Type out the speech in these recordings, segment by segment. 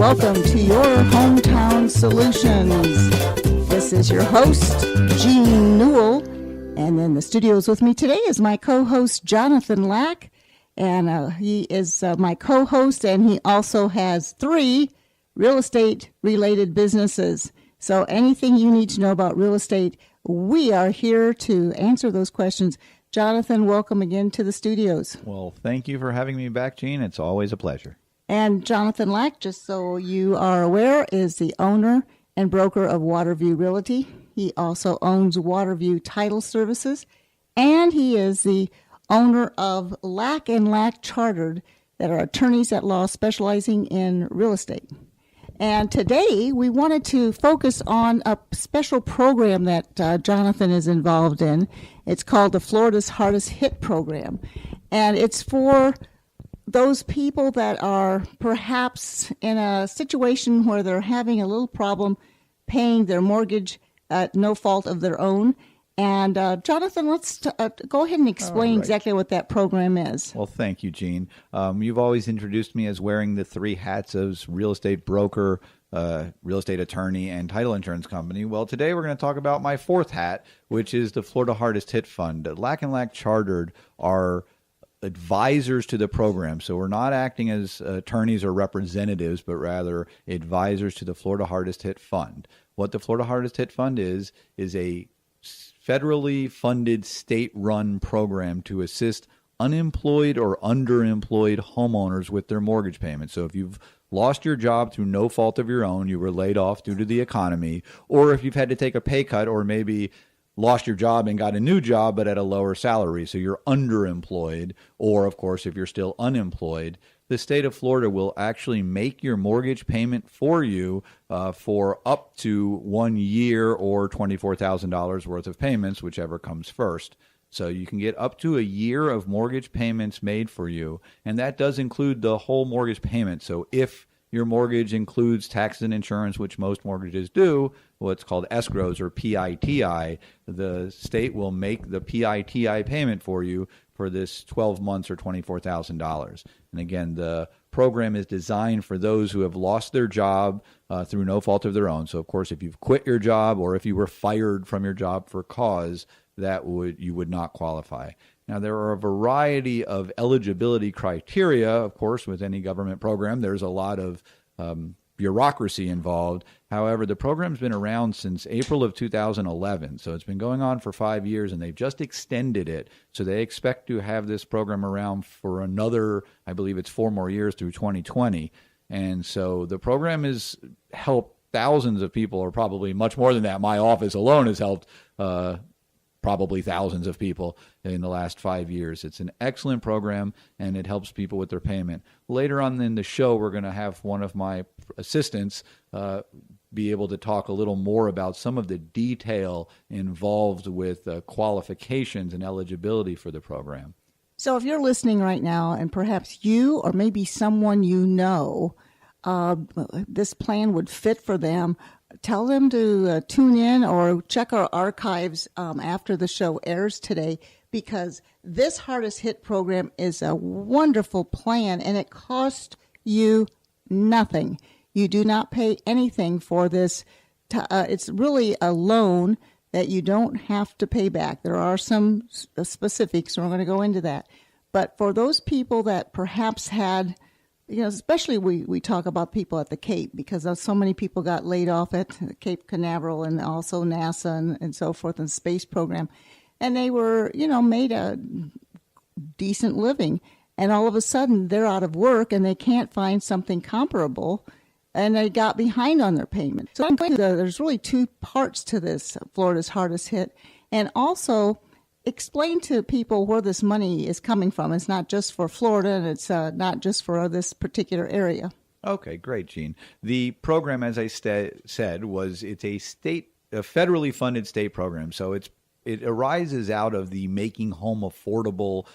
Welcome to your Hometown Solutions. This is your host, Jean Newell, and in the studios with me today is my co-host, Jonathan Lack, and he is my co-host, and he also has 3 real estate-related businesses. So anything you need to know about real estate, we are here to answer those questions. Jonathan, welcome again to the studios. Well, thank you for having me back, Jean. It's always a pleasure. And Jonathan Lack, just so you are aware, is the owner and broker of Waterview Realty. He also owns Waterview Title Services, and he is the owner of Lack & Lack Chartered, that are attorneys at law specializing in real estate. And today we wanted to focus on a special program that Jonathan is involved in. It's called the Florida's Hardest Hit Program, and it's for those people that are perhaps in a situation where they're having a little problem paying their mortgage at no fault of their own. And Jonathan, let's go ahead and explain exactly what that program is. Well, thank you, Jean. You've always introduced me as wearing the 3 hats as real estate broker, real estate attorney, and title insurance company. Well, today we're going to talk about my 4th hat, which is the Florida Hardest Hit Fund. Lack & Lack Chartered are advisors to the program. So we're not acting as attorneys or representatives, but rather advisors to the Florida Hardest Hit Fund. What the Florida Hardest Hit Fund is a federally funded state-run program to assist unemployed or underemployed homeowners with their mortgage payments. So if you've lost your job through no fault of your own, you were laid off due to the economy, or if you've had to take a pay cut or maybe lost your job and got a new job but at a lower salary, so you're underemployed, or of course if you're still unemployed, the state of Florida will actually make your mortgage payment for you for up to 1 year or $24,000 worth of payments, whichever comes first. So you can get up to a year of mortgage payments made for you, and that does include the whole mortgage payment. So if your mortgage includes taxes and insurance, which most mortgages do, what's called escrows or PITI, the state will make the PITI payment for you for this 12 months or $24,000. And again, the program is designed for those who have lost their job through no fault of their own. So, of course, if you've quit your job or if you were fired from your job for cause, you would not qualify. Now, there are a variety of eligibility criteria. Of course, with any government program, there's a lot of bureaucracy involved. However, the program's been around since April of 2011, so it's been going on for 5 years, and they've just extended it. So they expect to have this program around for another, I believe it's 4 more years through 2020. And so the program has helped thousands of people, or probably much more than that. My office alone has helped probably thousands of people in the last 5 years. It's an excellent program, and it helps people with their payment. Later on in the show, we're going to have one of my assistants be able to talk a little more about some of the detail involved with qualifications and eligibility for the program. So if you're listening right now, and perhaps you or maybe someone you know, this plan would fit for them, tell them to tune in or check our archives after the show airs today, because this Hardest Hit program is a wonderful plan, and it costs you nothing. You do not pay anything for this. It's really a loan that you don't have to pay back. There are some specifics, and we're going to go into that. But for those people that perhaps had, especially we talk about people at the Cape, because so many people got laid off at Cape Canaveral and also NASA and so forth, and the space program. And they were, made a decent living. And all of a sudden they're out of work and they can't find something comparable, and they got behind on their payment. So there's really 2 parts to this, Florida's Hardest Hit. And also explain to people where this money is coming from. It's not just for Florida, and it's not just for this particular area. Okay, great, Jean. The program, as I said, it's a federally funded state program. So it arises out of the Making Home Affordable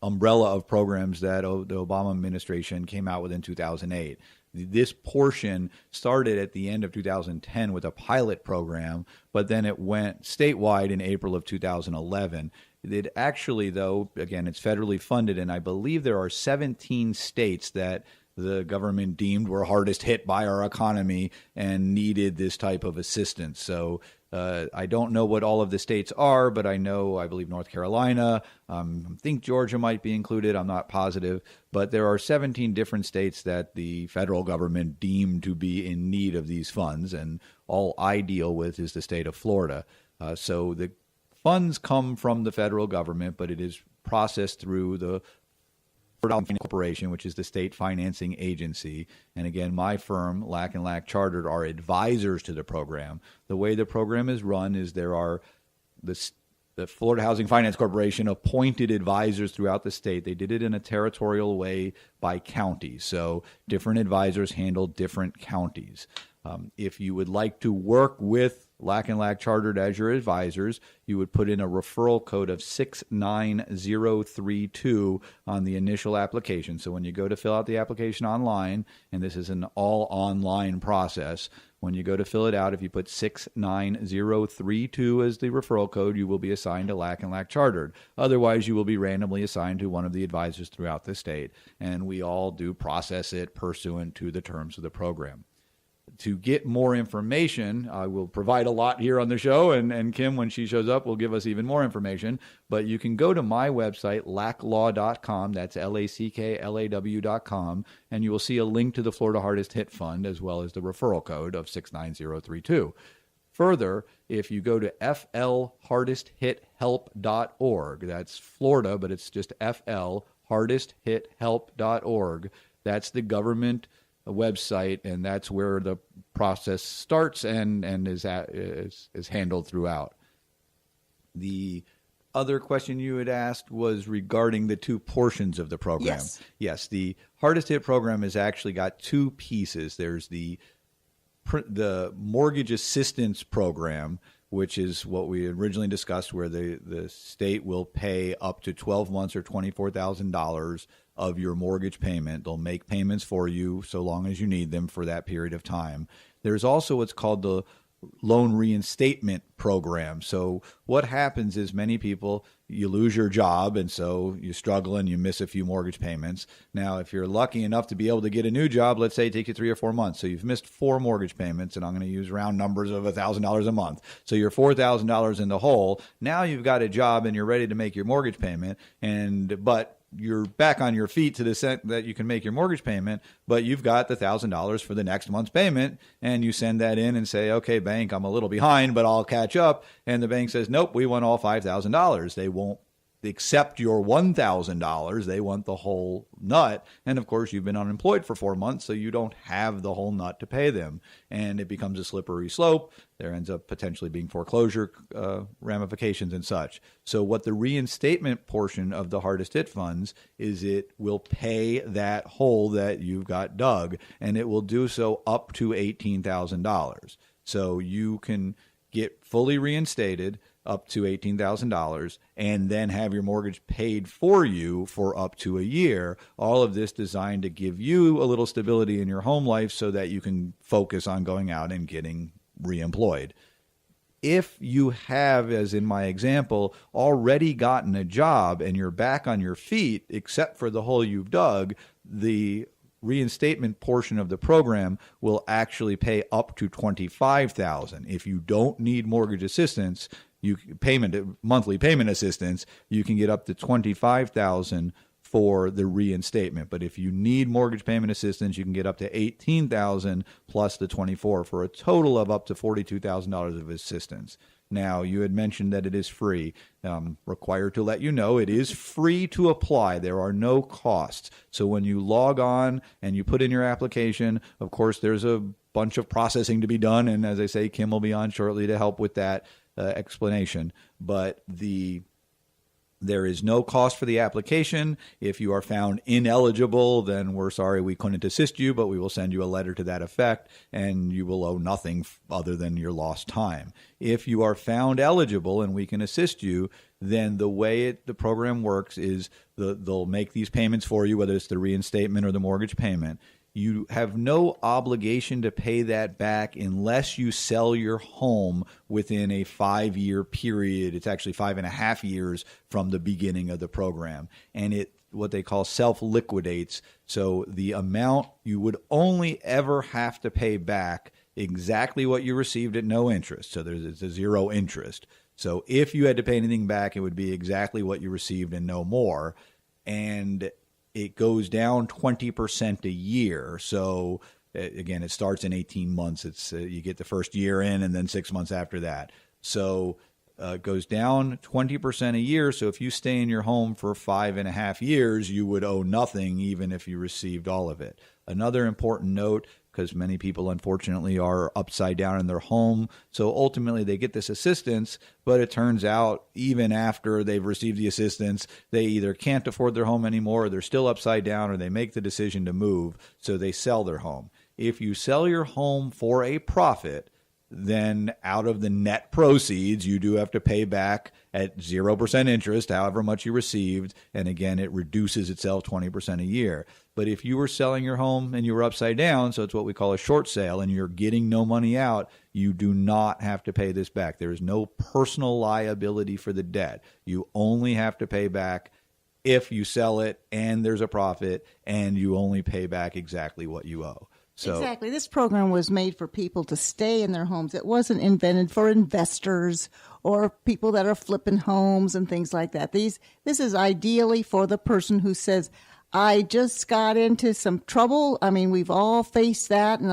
umbrella of programs that the Obama administration came out with in 2008. This portion started at the end of 2010 with a pilot program, but then it went statewide in April of 2011. It actually, though, again, it's federally funded, and I believe there are 17 states that the government deemed were hardest hit by our economy and needed this type of assistance. So I don't know what all of the states are, but I believe North Carolina, I think Georgia might be included. I'm not positive, but there are 17 different states that the federal government deemed to be in need of these funds, and all I deal with is the state of Florida. So the funds come from the federal government, but it is processed through the Corporation, which is the state financing agency. And again, my firm, Lack and Lack Chartered, are advisors to the program. The way the program is run is there are the Florida Housing Finance Corporation appointed advisors throughout the state. They did it in a territorial way by county. So different advisors handle different counties. If you would like to work with Lack and Lack Chartered as your advisors, you would put in a referral code of 69032 on the initial application. So when you go to fill out the application online, and this is an all online process, when you go to fill it out, if you put 69032 as the referral code, you will be assigned to Lack and Lack Chartered. Otherwise, you will be randomly assigned to one of the advisors throughout the state, and we all do process it pursuant to the terms of the program. To get more information, I will provide a lot here on the show, and Kim, when she shows up, will give us even more information. But you can go to my website, lacklaw.com, that's LACKLAW.com, and you will see a link to the Florida Hardest Hit Fund as well as the referral code of 69032. Further, if you go to flhardesthithelp.org, that's Florida, but it's just flhardesthithelp.org, that's the government website, and that's where the process starts and is handled throughout. The other question you had asked was regarding the two portions of the program. Yes, the Hardest Hit program has actually got two pieces. There's the mortgage assistance program, which is what we originally discussed, where the state will pay up to 12 months or $24,000 of your mortgage payment. They'll make payments for you so long as you need them for that period of time. There's also what's called the loan reinstatement program. So what happens is many people, you lose your job, and so you struggle and you miss a few mortgage payments. Now, if you're lucky enough to be able to get a new job, let's say it takes you 3 or 4 months. So you've missed 4 mortgage payments, and I'm going to use round numbers of $1,000 a month. So you're $4,000 in the hole. Now you've got a job and you're ready to make your mortgage payment, but you're back on your feet to the extent that you can make your mortgage payment, but you've got the $1,000 for the next month's payment, and you send that in and say, okay, bank, I'm a little behind, but I'll catch up. And the bank says, nope, we want all $5,000. They won't accept your $1,000. They want the whole nut. And of course, you've been unemployed for 4 months, so you don't have the whole nut to pay them. And it becomes a slippery slope. There ends up potentially being foreclosure ramifications and such. So what the reinstatement portion of the Hardest Hit funds is, it will pay that hole that you've got dug, and it will do so up to $18,000. So you can get fully reinstated up to $18,000 and then have your mortgage paid for you for up to a year. All of this designed to give you a little stability in your home life so that you can focus on going out and getting reemployed. If you have, as in my example, already gotten a job and you're back on your feet, except for the hole you've dug, the reinstatement portion of the program will actually pay up to $25,000. If you don't need mortgage assistance, monthly payment assistance, you can get up to $25,000 for the reinstatement. But if you need mortgage payment assistance, you can get up to $18,000 plus the $24,000 for a total of up to $42,000 of assistance. Now, you had mentioned that it is free. Required to let you know it is free to apply. There are no costs. So when you log on and you put in your application, of course, there's a bunch of processing to be done. And as I say, Kim will be on shortly to help with that explanation. But there is no cost for the application. If you are found ineligible, then we're sorry we couldn't assist you, but we will send you a letter to that effect, and you will owe nothing other than your lost time. If you are found eligible and we can assist you, then the way the program works is they'll make these payments for you, whether it's the reinstatement or the mortgage payment. You have no obligation to pay that back unless you sell your home within a 5-year period. It's actually 5.5 years from the beginning of the program. And what they call self-liquidates. So the amount you would only ever have to pay back exactly what you received at no interest. So it's a zero interest. So if you had to pay anything back, it would be exactly what you received and no more. And it goes down 20% a year. So again, it starts in 18 months. It's you get the first year in and then 6 months after that. So it goes down 20% a year. So if you stay in your home for 5.5 years, you would owe nothing even if you received all of it. Another important note, because many people unfortunately are upside down in their home. So ultimately they get this assistance, but it turns out even after they've received the assistance, they either can't afford their home anymore, or they're still upside down, or they make the decision to move, so they sell their home. If you sell your home for a profit, then out of the net proceeds, you do have to pay back at 0% interest, however much you received. And again, it reduces itself 20% a year. But if you were selling your home and you were upside down, so it's what we call a short sale, and you're getting no money out, you do not have to pay this back. There is no personal liability for the debt. You only have to pay back if you sell it and there's a profit, and you only pay back exactly what you owe. So, exactly. This program was made for people to stay in their homes. It wasn't invented for investors or people that are flipping homes and things like that. This is ideally for the person who says, I just got into some trouble. I mean, we've all faced that in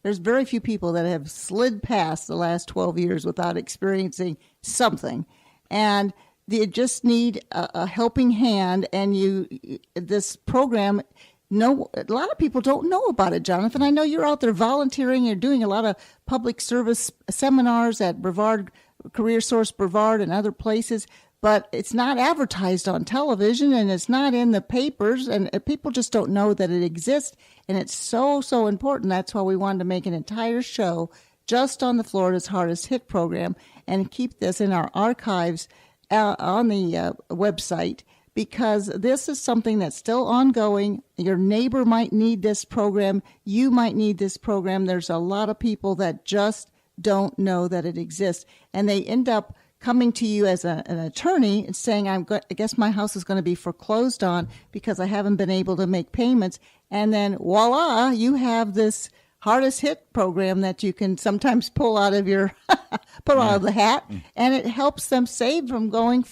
there's very few people that have slid past the last 12 years without experiencing something. And they just need a helping hand. And this program, a lot of people don't know about it, Jonathan. I know you're out there volunteering. You're doing a lot of public service seminars at Brevard, Career Source Brevard, and other places, but it's not advertised on television and it's not in the papers, and people just don't know that it exists. And it's so, so important. That's why we wanted to make an entire show just on the Florida's Hardest Hit program and keep this in our archives on the website, because this is something that's still ongoing. Your neighbor might need this program. You might need this program. There's a lot of people that just don't know that it exists, and they end up coming to you as an attorney and saying, I guess my house is going to be foreclosed on because I haven't been able to make payments. And then voila, you have this hardest hit program that you can sometimes pull out of your out of the hat, and it helps them save from going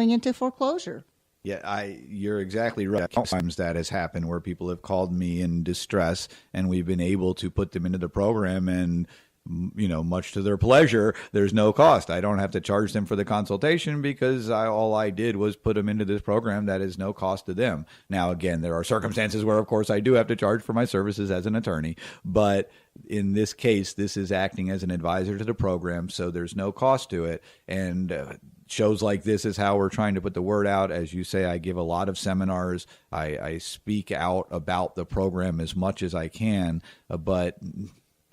into foreclosure. Yeah, you're exactly right. Sometimes that has happened where people have called me in distress, and we've been able to put them into the program, and much to their pleasure, there's no cost. I don't have to charge them for the consultation because all I did was put them into this program that is no cost to them. Now, again, there are circumstances where, of course, I do have to charge for my services as an attorney, but in this case, this is acting as an advisor to the program, so there's no cost to it. And shows like this is how we're trying to put the word out. As you say, I give a lot of seminars. I speak out about the program as much as I can, but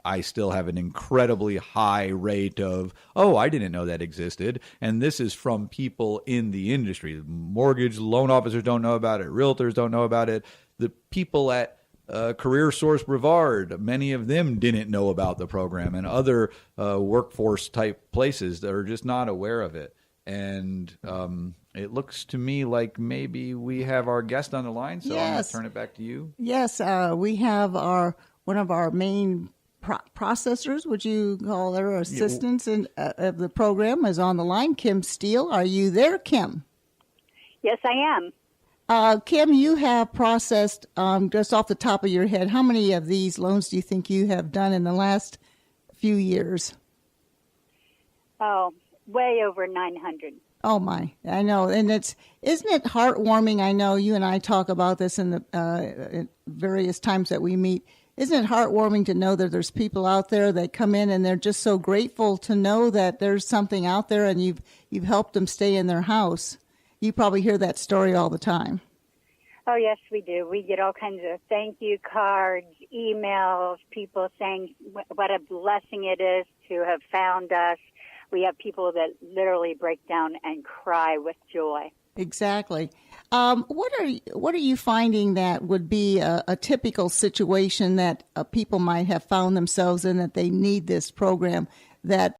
I still have an incredibly high rate of, I didn't know that existed. And this is from people in the industry. Mortgage loan officers don't know about it. Realtors don't know about it. The people at Career Source Brevard, many of them didn't know about the program, and other workforce type places that are just not aware of it. And it looks to me like maybe we have our guest on the line, so I'm going to turn it back to you. Yes, we have one of our main processors, would you call her, assistants of the program, is on the line. Kim Steele, are you there, Kim? Yes, I am. Kim, you have processed, just off the top of your head, how many of these loans do you think you have done in the last few years? Oh, way over 900. Oh my, I know. And isn't it heartwarming? I know you and I talk about this in the various times that we meet. Isn't it heartwarming to know that there's people out there that come in and they're just so grateful to know that there's something out there and you've helped them stay in their house? You probably hear that story all the time. Oh, yes, we do. We get all kinds of thank you cards, emails, people saying what a blessing it is to have found us. We have people that literally break down and cry with joy. Exactly. What are you finding that would be a typical situation that people might have found themselves in, that they need this program, that